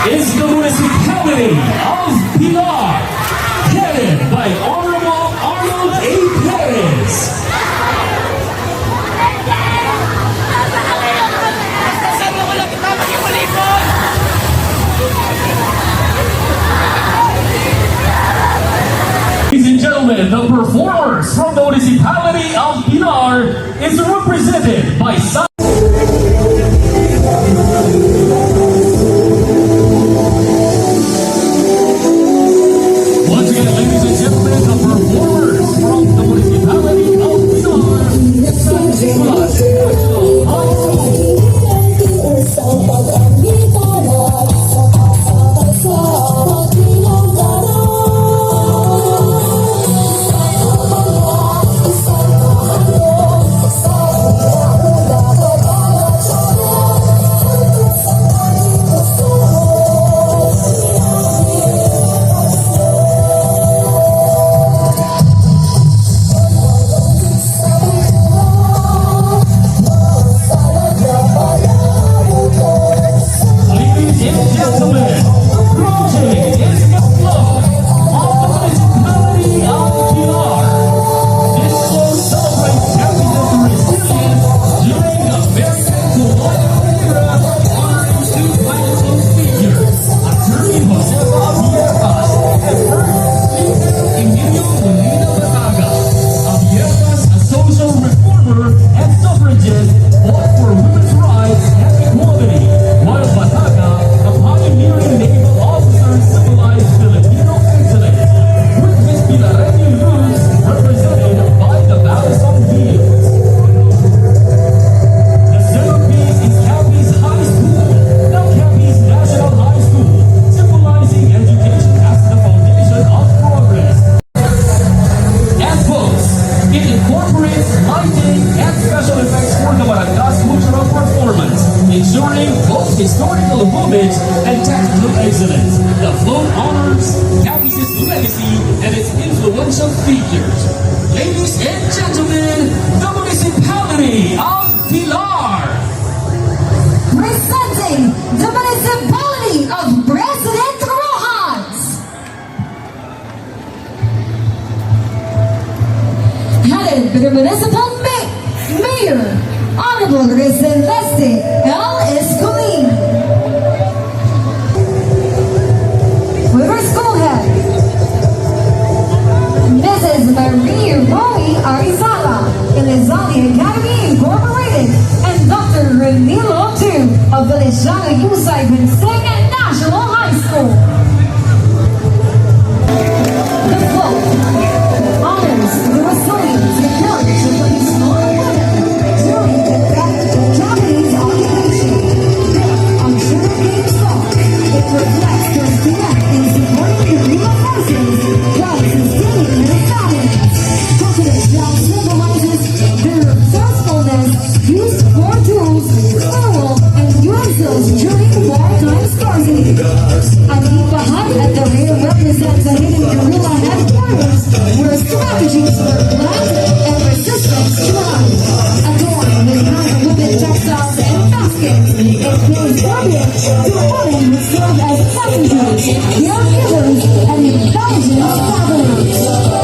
is the municipality of Pilar, headed by Honorable Arnold A. Perez. Ladies and gentlemen, the performers from the municipality of Pilar is represented by once again, ladies and gentlemen, the performers from the municipality of Pilar historical movement and tactical excellence. The float honors Capiz's legacy and its influential figures. Ladies and gentlemen, the municipality of Pilar. Presenting the municipality of President Rojas. Headed by the municipal mayor, Honorable Celeste L. Escalin. With her school head, Mrs. Marie Roy Arizala, Elizalde Academy Incorporated, and Dr. Renilo II of Feliciano Yusay Binseng National High School. The float honors the resilience and courage of these small women during the Japanese occupation. On sugarcane stalks, it reflects their strength in supporting the real forces while sustaining their families. Coconut shell symbolizes their resourcefulness, use of war tools, fuel, and utensils during wartime scarcity. Anipa Hut at the rear represents a hidden guerrilla headquarters where strategies for planned and resistance thrive. Adorned with hand-woven textiles and baskets, it pays tribute to women who serve as messengers, caregivers, and intelligence travelers.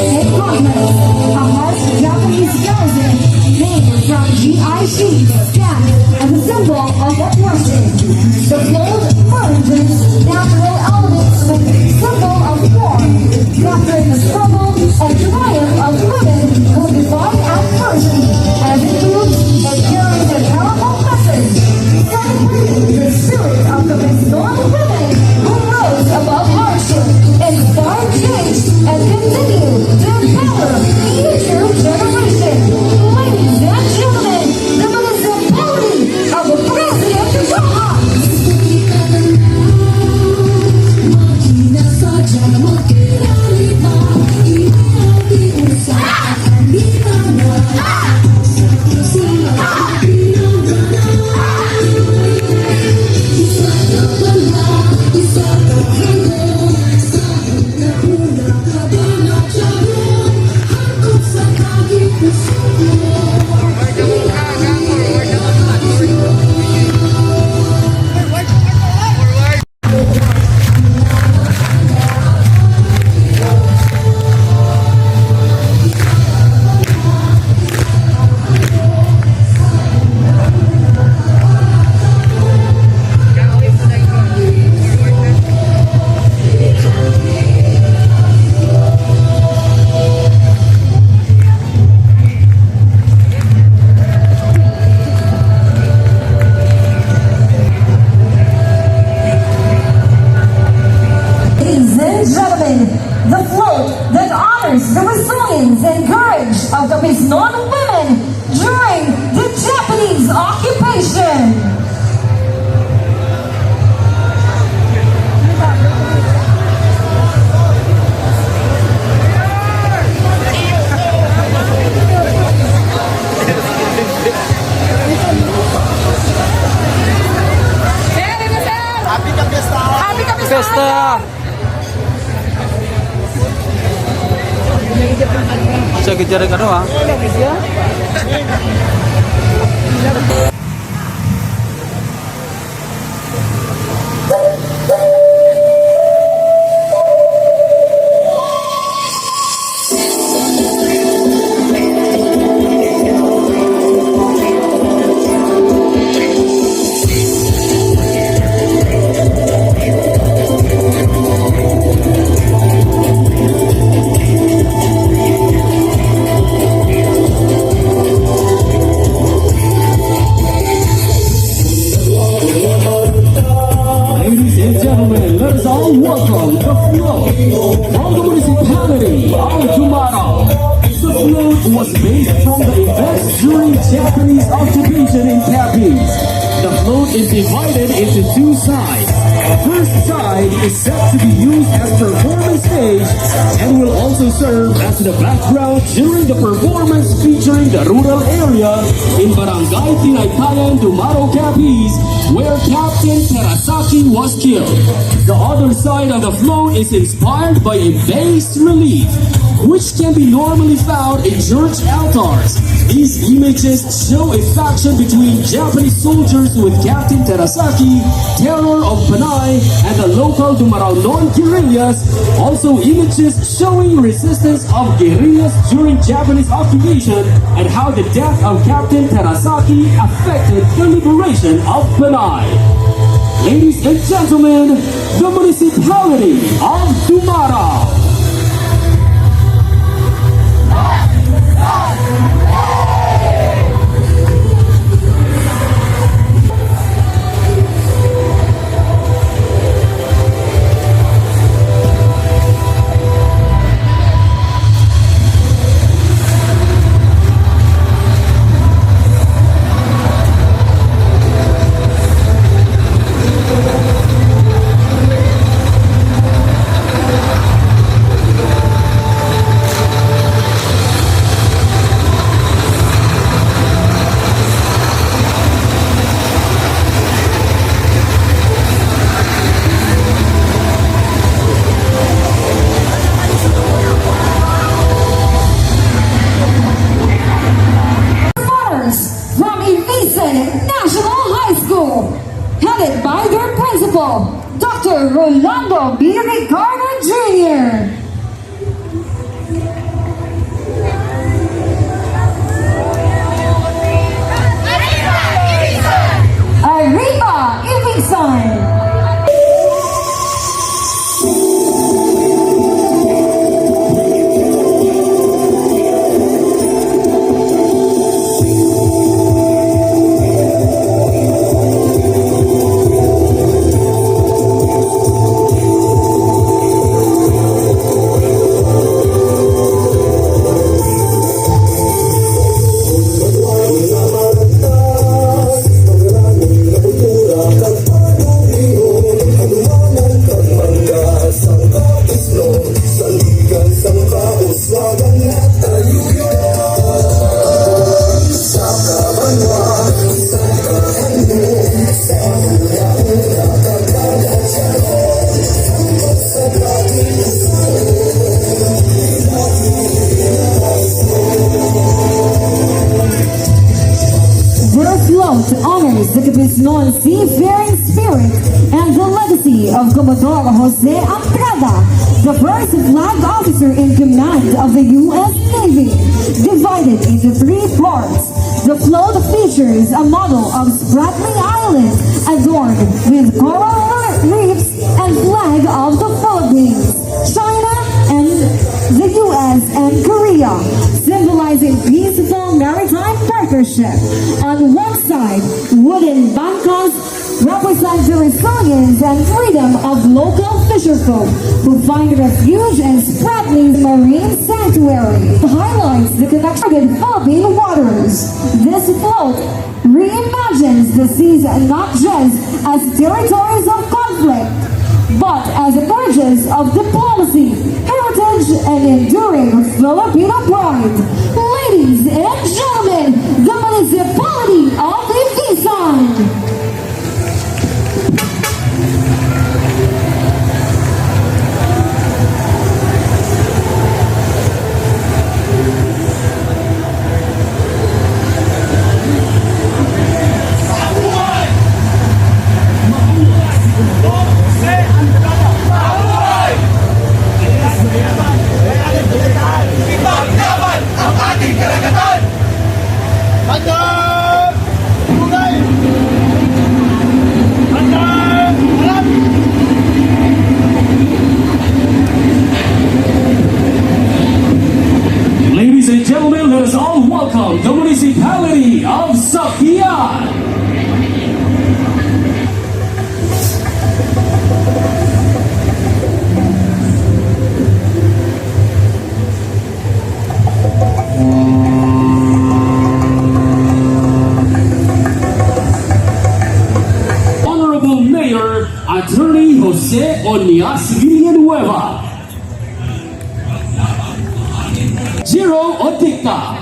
In progress, a harsh Japanese garrison made from GI sheets stands as a symbol of oppression. The float merges natural elements with the symbol of war, capturing the struggle and triumph of women who defy adversity, as it moves and carries a powerful message, celebrating the spirit of the restored women who rose above hardship, inspired change, and continue to empower future generations. Ladies and gentlemen, the municipality of President Rojas. celebration. Pesta! Saya kejar ano ha? Ladies and gentlemen, let us all welcome the float from the municipality of Tumara. The float was based from the events during Japanese occupation in Capiz. The float is divided into two sides. First side is set to be used as performance stage and will also serve as the background during the performance featuring the rural area in Barangay Tinaytayan, Dumaro, Capiz, where Captain Terasaki was killed. The other side of the float is inspired by a bas relief, which can be normally found in church altars. These images show a faction between Japanese soldiers with Captain Terasaki, terror of Panay, and the local Dumaraw guerrillas. Also images showing resistance of guerrillas during Japanese occupation and how the death of Captain Terasaki affected the liberation of Panay. Ladies and gentlemen, the municipality of Dumaraw. National High School, headed by their principal, Dr. Rolando B. Ricardo Jr. Arriba, Ibisan! Honors the Capiztahan seafaring spirit and the legacy of Commodore Jose Parada, the first flag officer in command of the U.S. Navy. Divided into three parts, the float features a model of Spratly Island adorned with coral reefs and flag of the Philippines, China, and the U.S. and Korea, symbolizing peaceful maritime partnership. On one side, wooden bancos represent represent the resilience and freedom of local fisherfolk who find refuge in Spratly's marine sanctuary. It highlights the connection with Philippine waters. This float reimagines the seas not just as territories of conflict, but as bridges of diplomacy, heritage, and enduring Filipino pride. Ladies and gentlemen, the municipality of Capiztahan. Ladies and gentlemen, let us all welcome the municipality of Capiz. Honorable Mayor Attorney Jose Onias Villanueva. Zero Otika.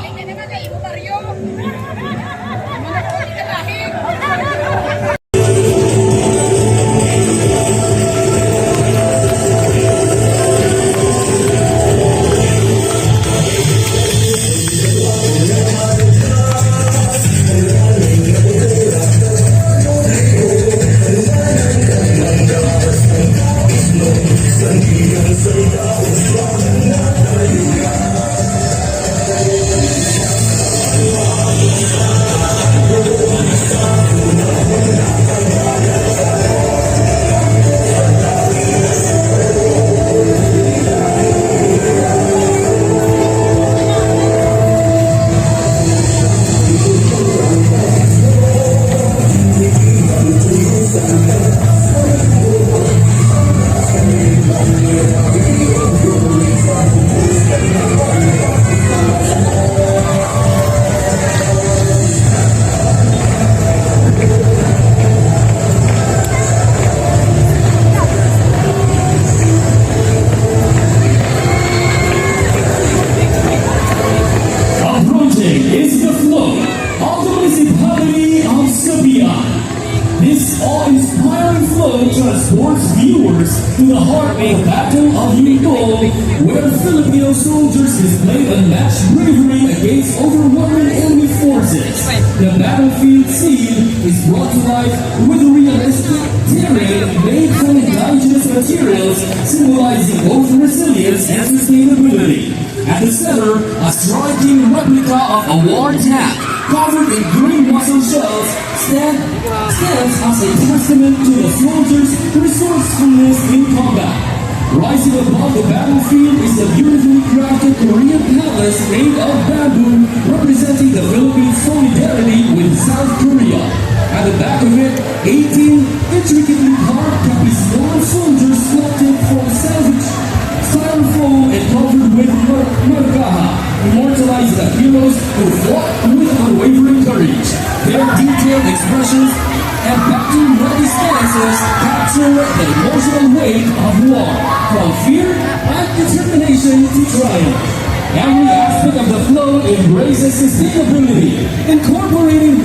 Is the flow of the municipality of Capiz. This awe-inspiring flow transports viewers to the heart of the Battle of Unitol, where Filipino soldiers displayed unmatched bravery against overwhelming enemy forces. The battlefield scene is brought to life with realistic terrain made from indigenous materials, symbolizing both resilience and sustainability. At the center, a striking replica of a war tank covered in green mussel shells stands as a testament to the soldiers' resourcefulness in combat. Rising above the battlefield is a beautifully crafted Korean palace made of bamboo, representing the Philippine solidarity with South Korea. At the back of it, 18 intricately carved Capiztahan soldiers sculpted from salvage styrofoam and covered with margaha, immortalize the heroes who fought with unwavering courage. Their detailed expressions and battle-ready stances capture the emotional weight of war, from fear and determination to triumph. Every aspect of the flow embraces sustainability, incorporating